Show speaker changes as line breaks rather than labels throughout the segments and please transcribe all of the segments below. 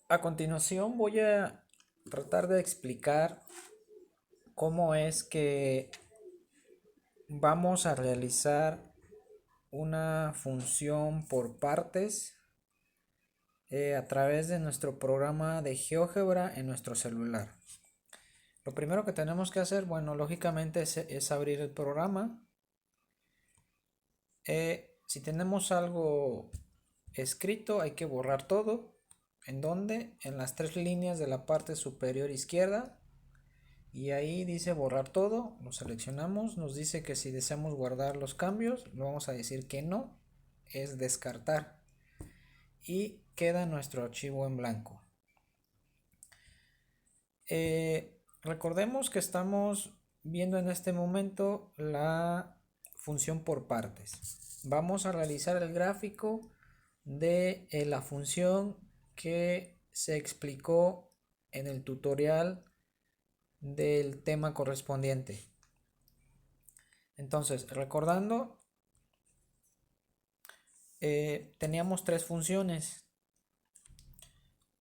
A continuación voy a tratar de explicar cómo es que vamos a realizar una función por partes a través de nuestro programa de GeoGebra en nuestro celular. Lo primero que tenemos que hacer, bueno, lógicamente es abrir el programa. Si tenemos algo escrito, hay que borrar todo. ¿En dónde? En las tres líneas de la parte superior izquierda. Y ahí dice borrar todo, lo seleccionamos, nos dice que si deseamos guardar los cambios, lo vamos a decir que no, es descartar. Y queda nuestro archivo en blanco. Recordemos que estamos viendo en este momento la función por partes. Vamos a realizar el gráfico de la función que se explicó en el tutorial del tema correspondiente. Entonces, recordando, teníamos tres funciones.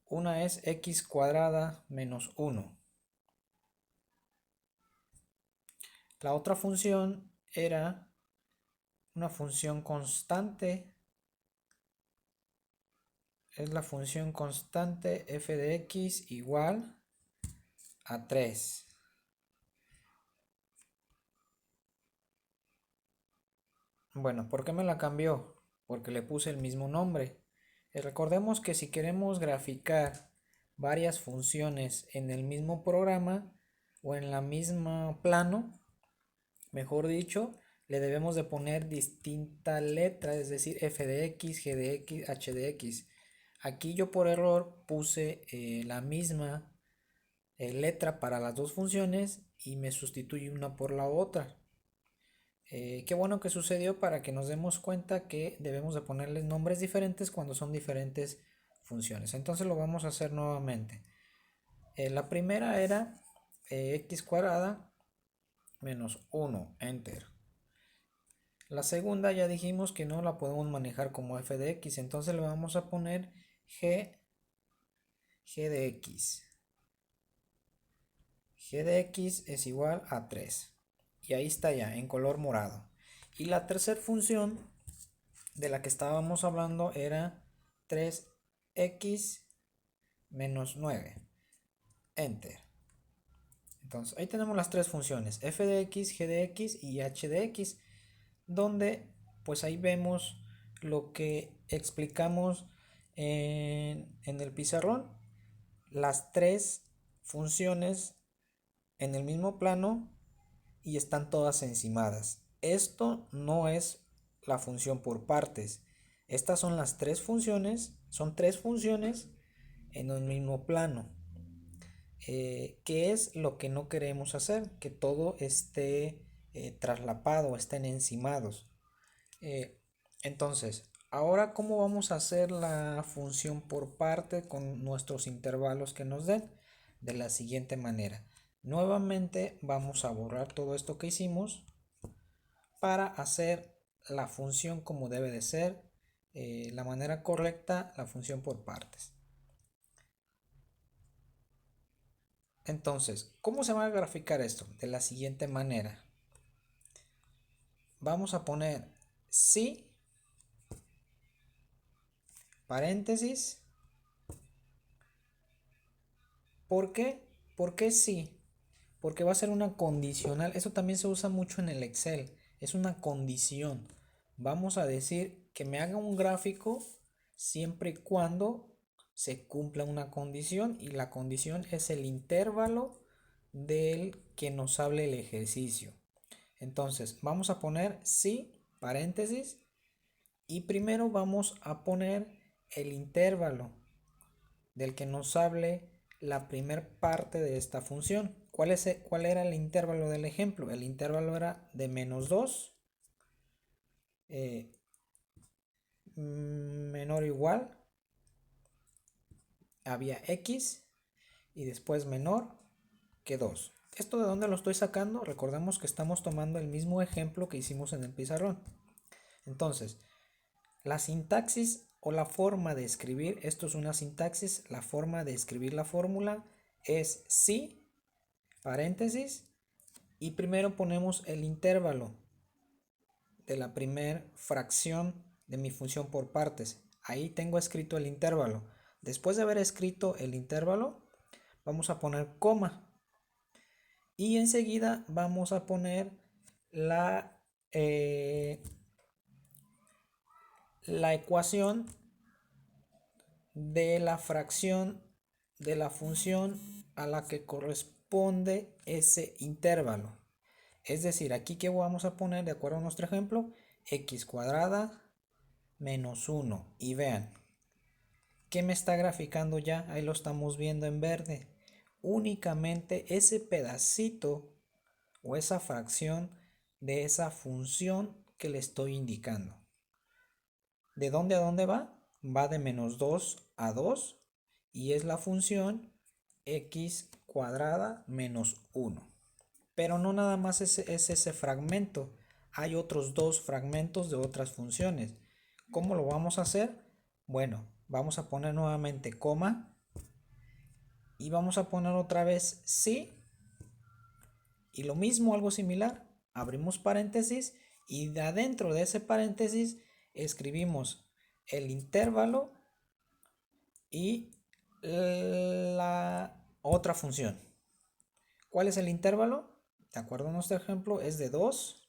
Una es x cuadrada menos 1. La otra función era una función constante. Es la función constante f de x igual a 3. Bueno, ¿por qué me la cambió? Porque le puse el mismo nombre. Recordemos que si queremos graficar varias funciones en el mismo programa o en la misma plano, mejor dicho, le debemos de poner distinta letra, es decir, f de x, g de x, h de x. Aquí yo por error puse la misma letra para las dos funciones y me sustituye una por la otra. Qué bueno que sucedió para que nos demos cuenta que debemos de ponerles nombres diferentes cuando son diferentes funciones. Entonces lo vamos a hacer nuevamente. La primera era x cuadrada menos 1, enter. La segunda ya dijimos que no la podemos manejar como f de x, entonces le vamos a poner g de x. G de x es igual a 3. Y ahí está ya, en color morado. Y la tercera función de la que estábamos hablando era 3x menos 9. Enter. Entonces ahí tenemos las tres funciones, f de x, g de x y h de x, donde pues ahí vemos lo que explicamos en el pizarrón, las tres funciones en el mismo plano y están todas encimadas. Esto no es la función por partes. Estas son las tres funciones, son tres funciones en un mismo plano. ¿Qué es lo que no queremos hacer? Que todo esté traslapado, estén encimados. Entonces, ahora, ¿cómo vamos a hacer la función por parte con nuestros intervalos que nos den? De la siguiente manera. Nuevamente vamos a borrar todo esto que hicimos para hacer la función como debe de ser, la manera correcta, la función por partes. Entonces, ¿cómo se va a graficar esto? De la siguiente manera. Vamos a poner sí, paréntesis. ¿Por qué? ¿Por qué sí? Porque va a ser una condicional. Eso también se usa mucho en el Excel. Es una condición. Vamos a decir que me haga un gráfico siempre y cuando se cumpla una condición, y la condición es el intervalo del que nos hable el ejercicio. Entonces vamos a poner sí, paréntesis, y primero vamos a poner el intervalo del que nos hable la primera parte de esta función. ¿Cuál era el intervalo del ejemplo? El intervalo era de menos 2 menor o igual, había x y después menor que 2. ¿Esto de dónde lo estoy sacando? Recordemos que estamos tomando el mismo ejemplo que hicimos en el pizarrón. Entonces, la sintaxis o la forma de escribir, esto es una sintaxis, la forma de escribir la fórmula es si, paréntesis, y primero ponemos el intervalo de la primer fracción de mi función por partes. Ahí tengo escrito el intervalo. Después de haber escrito el intervalo, vamos a poner coma. Y enseguida vamos a poner la ecuación de la fracción de la función a la que corresponde ese intervalo. Es decir, aquí que vamos a poner, de acuerdo a nuestro ejemplo, x cuadrada menos 1. Y vean, ¿qué me está graficando ya? Ahí lo estamos viendo en verde. Únicamente ese pedacito o esa fracción de esa función que le estoy indicando. ¿De dónde a dónde va? Va de menos 2 a 2 y es la función x cuadrada menos 1. Pero no nada más es ese fragmento, hay otros dos fragmentos de otras funciones. ¿Cómo lo vamos a hacer? Bueno, vamos a poner nuevamente coma y vamos a poner otra vez sí y lo mismo, algo similar. Abrimos paréntesis y de adentro de ese paréntesis escribimos el intervalo y la otra función. ¿Cuál es el intervalo? De acuerdo a nuestro ejemplo es de 2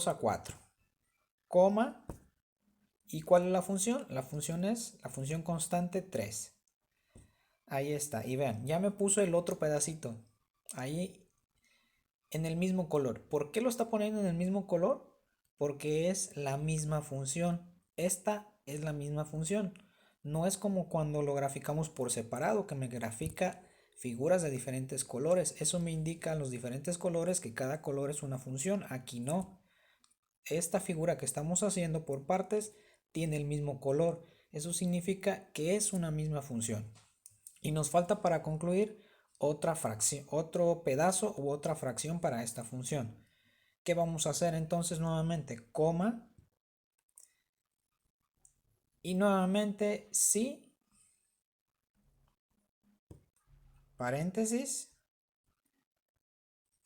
a 4, coma, ¿y cuál es la función? La función es la función constante 3. Ahí está, y vean, ya me puso el otro pedacito, ahí en el mismo color. ¿Por qué lo está poniendo en el mismo color? Porque es la misma función, esta es la misma función. No es como cuando lo graficamos por separado, que me grafica figuras de diferentes colores. Eso me indica los diferentes colores que cada color es una función. Aquí no. Esta figura que estamos haciendo por partes tiene el mismo color. Eso significa que es una misma función. Y nos falta para concluir otra fracción, otro pedazo u otra fracción para esta función. ¿Qué vamos a hacer entonces nuevamente? Coma. Y nuevamente sí, paréntesis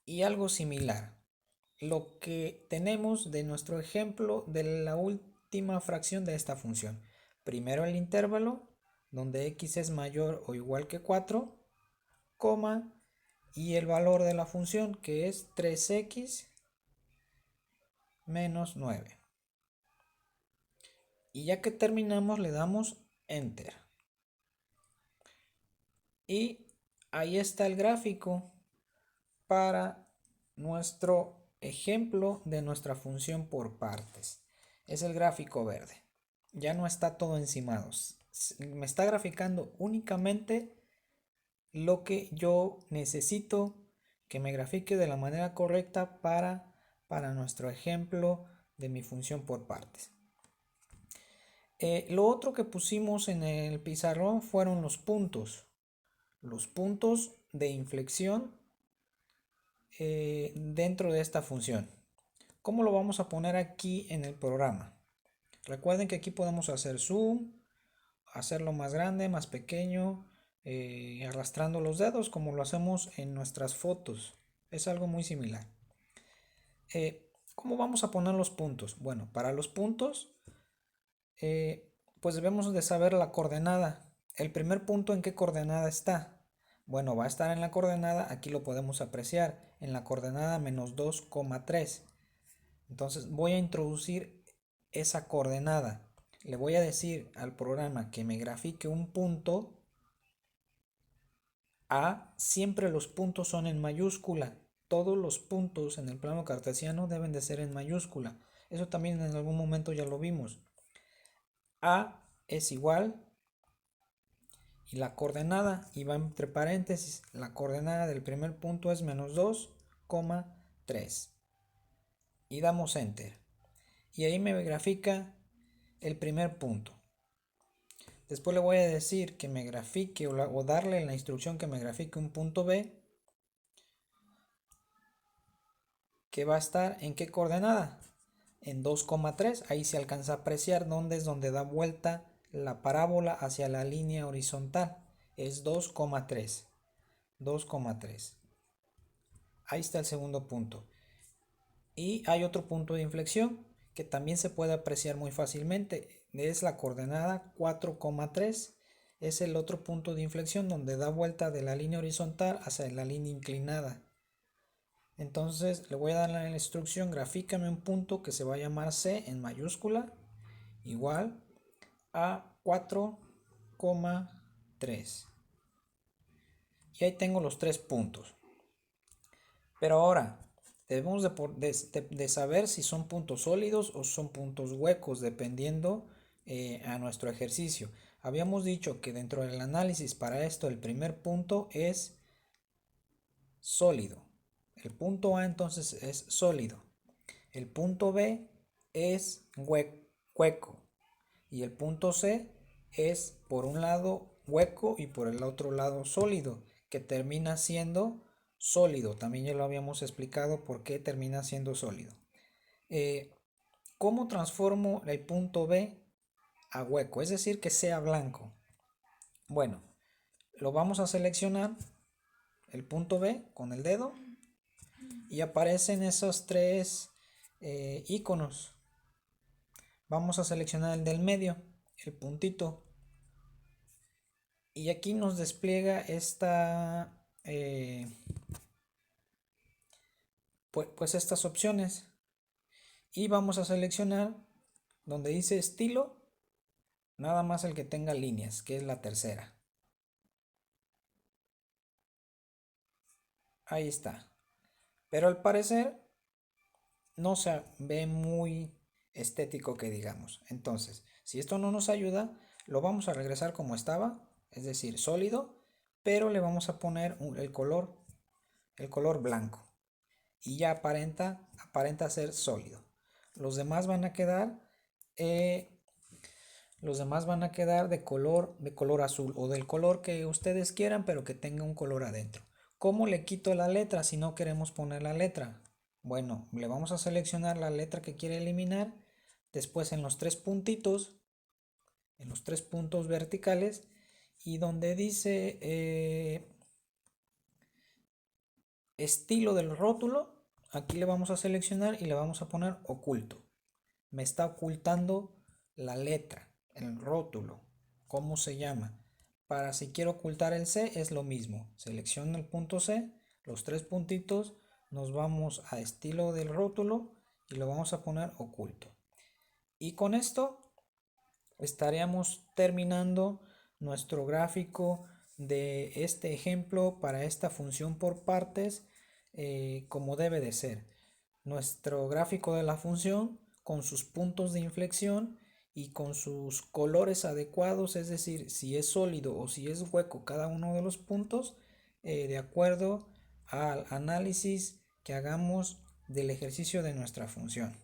y algo similar. Lo que tenemos de nuestro ejemplo de la última fracción de esta función. Primero el intervalo, donde x es mayor o igual que 4, coma, y el valor de la función que es 3x menos 9. Y ya que terminamos le damos enter. Y ahí está el gráfico para nuestro ejemplo de nuestra función por partes. Es el gráfico verde. Ya no está todo encimado. Me está graficando únicamente lo que yo necesito que me grafique de la manera correcta para nuestro ejemplo de mi función por partes. Lo otro que pusimos en el pizarrón fueron los puntos. Los puntos de inflexión dentro de esta función. ¿Cómo lo vamos a poner aquí en el programa? Recuerden que aquí podemos hacer zoom, hacerlo más grande, más pequeño, arrastrando los dedos como lo hacemos en nuestras fotos. Es algo muy similar. ¿Cómo vamos a poner los puntos? Bueno, para los puntos, pues debemos de saber la coordenada. El primer punto, ¿en qué coordenada está? Bueno, va a estar en la coordenada, aquí lo podemos apreciar, en la coordenada menos 2,3. Entonces voy a introducir esa coordenada. Le voy a decir al programa que me grafique un punto A. Siempre los puntos son en mayúscula. Todos los puntos en el plano cartesiano deben de ser en mayúscula. Eso también en algún momento ya lo vimos. A es igual y la coordenada, y va entre paréntesis, la coordenada del primer punto es menos 2,3. Y damos enter. Y ahí me grafica el primer punto. Después le voy a decir que me grafique o darle la instrucción que me grafique un punto B, que va a estar en qué coordenada. en 2,3. Ahí se alcanza a apreciar dónde es donde da vuelta la parábola hacia la línea horizontal. Es 2,3. 2,3. Ahí está el segundo punto. Y hay otro punto de inflexión que también se puede apreciar muy fácilmente. Es la coordenada 4,3. Es el otro punto de inflexión donde da vuelta de la línea horizontal hacia la línea inclinada. Entonces le voy a dar la instrucción: grafícame un punto que se va a llamar C en mayúscula igual a 4,3. Y ahí tengo los 3 puntos. Pero ahora debemos de saber si son puntos sólidos o son puntos huecos, dependiendo a nuestro ejercicio. Habíamos dicho que dentro del análisis para esto el primer punto es sólido. El punto A entonces es sólido. El punto B es hueco. Y el punto C es por un lado hueco y por el otro lado sólido, que termina siendo sólido. También ya lo habíamos explicado por qué termina siendo sólido. ¿Cómo transformo el punto B a hueco? Es decir, que sea blanco. Bueno, lo vamos a seleccionar, el punto B, con el dedo, y aparecen esos 3 iconos. Vamos a seleccionar el del medio, el puntito, y aquí nos despliega esta pues estas opciones, y vamos a seleccionar donde dice estilo, nada más el que tenga líneas, que es la tercera. Ahí está. Pero al parecer no se ve muy estético que digamos. Entonces, si esto no nos ayuda, lo vamos a regresar como estaba, es decir, sólido, pero le vamos a poner el color blanco. Y ya aparenta ser sólido. Los demás van a quedar de color azul o del color que ustedes quieran, pero que tenga un color adentro. ¿Cómo le quito la letra si no queremos poner la letra? Bueno, le vamos a seleccionar la letra que quiere eliminar, después en los 3 puntitos, en los 3 puntos verticales, y donde dice estilo del rótulo, aquí le vamos a seleccionar y le vamos a poner oculto. Me está ocultando la letra, el rótulo. ¿Cómo se llama? Para si quiero ocultar el C es lo mismo. Selecciono el punto C, los 3 puntitos, nos vamos a estilo del rótulo y lo vamos a poner oculto. Y con esto estaríamos terminando nuestro gráfico de este ejemplo para esta función por partes, como debe de ser. Nuestro gráfico de la función con sus puntos de inflexión y con sus colores adecuados, es decir, si es sólido o si es hueco cada uno de los puntos, de acuerdo al análisis que hagamos del ejercicio de nuestra función.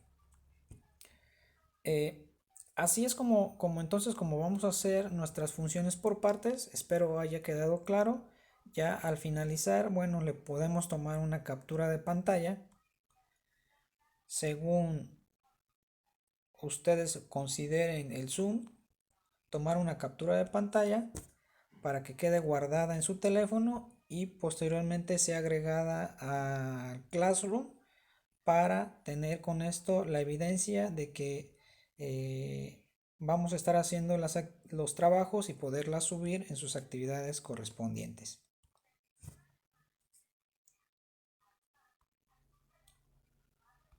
Así es como entonces como vamos a hacer nuestras funciones por partes. Espero haya quedado claro. Ya al finalizar, bueno, le podemos tomar una captura de pantalla según ustedes consideren el zoom, tomar una captura de pantalla para que quede guardada en su teléfono y posteriormente sea agregada al Classroom para tener con esto la evidencia de que vamos a estar haciendo los trabajos y poderlas subir en sus actividades correspondientes.